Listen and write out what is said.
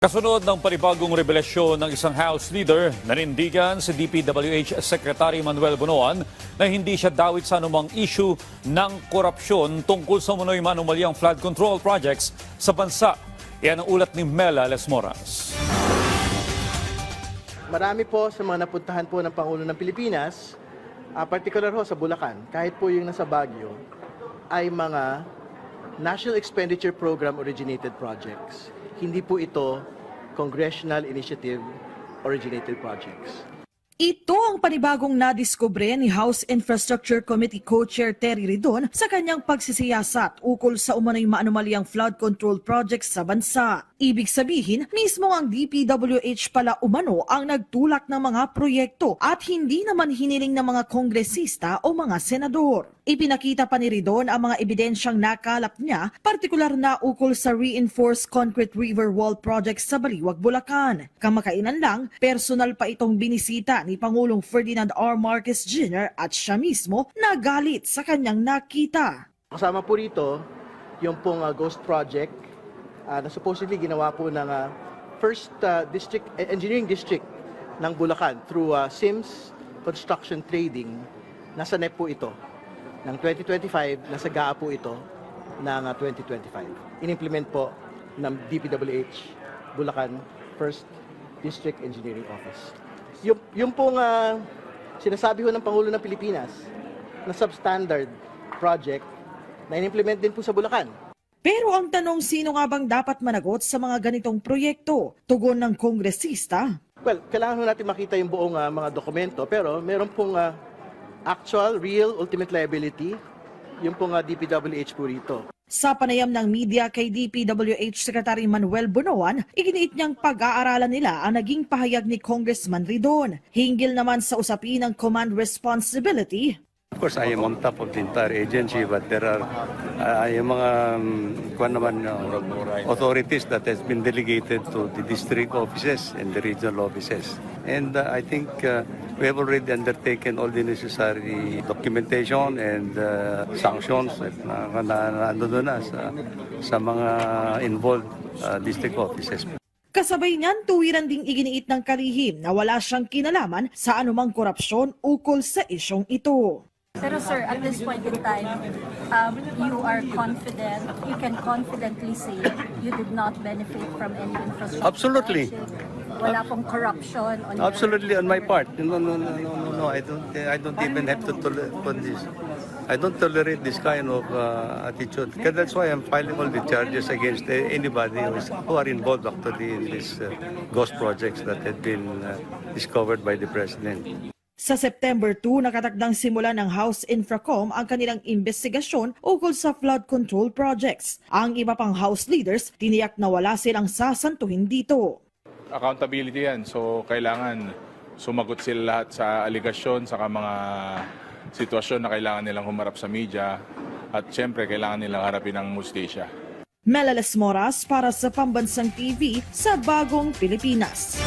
Kasunod ng panibagong revelasyon ng isang House leader, nanindigan si DPWH Secretary Manuel Bunoan na hindi siya dawit sa anumang issue ng korupsyon tungkol sa umunoy manumalyang flood control projects sa bansa. Yan ang ulat ni Mela Lesmoras. Marami po sa mga napuntahan po ng Pangulo ng Pilipinas, particular ho sa Bulacan, kahit po yung nasa Baguio, ay mga National Expenditure Program originated projects. Hindi po ito Congressional Initiative originated projects. Ito ang panibagong nadiskubre ni House Infrastructure Committee Co-Chair Terry Ridon sa kanyang pagsisiyasat ukol sa umano'y maanumalyang flood control projects sa bansa. Ibig sabihin, mismo ang DPWH pala umano ang nagtulak ng mga proyekto at hindi naman hiniling ng mga kongresista o mga senador. Ipinakita pa ni Ridon ang mga ebidensyang nakalap niya, partikular na ukol sa reinforced concrete river wall project sa Baliwag, Bulacan. Kamakailan lang, personal pa itong binisita ni Pangulong Ferdinand R. Marcos Jr. at siya mismo nagalit sa kanyang nakita. Kasama po rito yung pong Ghost Project na supposedly ginawa po ng first engineering district ng Bulacan through Sims Construction Trading. Nasa NEP po ito ng 2025, nasa GAA po ito ng 2025. In-implement po ng DPWH Bulacan First District Engineering Office. Yung pong sinasabi ho ng Pangulo ng Pilipinas na substandard project na in-implement din po sa Bulacan. Pero ang tanong, sino nga bang dapat managot sa mga ganitong proyekto? Tugon ng kongresista? Well, kailangan natin makita yung buong mga dokumento, pero meron pong actual, real, ultimate liability, yung pong DPWH po rito. Sa panayam ng media kay DPWH Secretary Manuel Bunoan, iginiit niyang pag-aaralan nila ang naging pahayag ni Congressman Ridon. Hinggil naman sa usapin ng command responsibility. Of course, I am on top of the entire agency, but there are yung mga authorities that has been delegated to the district offices and the regional offices. And I think we have already undertaken all the necessary documentation and sanctions na nandun na sa mga involved district offices. Kasabay niyan, tuwiran ding iginiit ng kalihim na wala siyang kinalaman sa anumang korupsyon ukol sa isyong ito. Pero sir, at this point in time, you are confident, you can confidently say you did not benefit from any infrastructure. Absolutely. Wala pong corruption on your... Absolutely on my part. No. I don't even have to tolerate this. I don't tolerate this kind of attitude. Because that's why I'm filing all the charges against anybody who are involved actually in these ghost projects that had been discovered by the President. Sa September 2, nakatakdang simula ng House Infracom ang kanilang investigasyon ukol sa flood control projects. Ang iba pang House leaders, tiniyak na wala silang sasantuhin dito. Accountability yan, so kailangan sumagot sila lahat sa aligasyon, saka mga sitwasyon na kailangan nilang humarap sa media at syempre kailangan nilang harapin ang hustisya. Mela Lesmoras para sa Pambansang TV sa Bagong Pilipinas.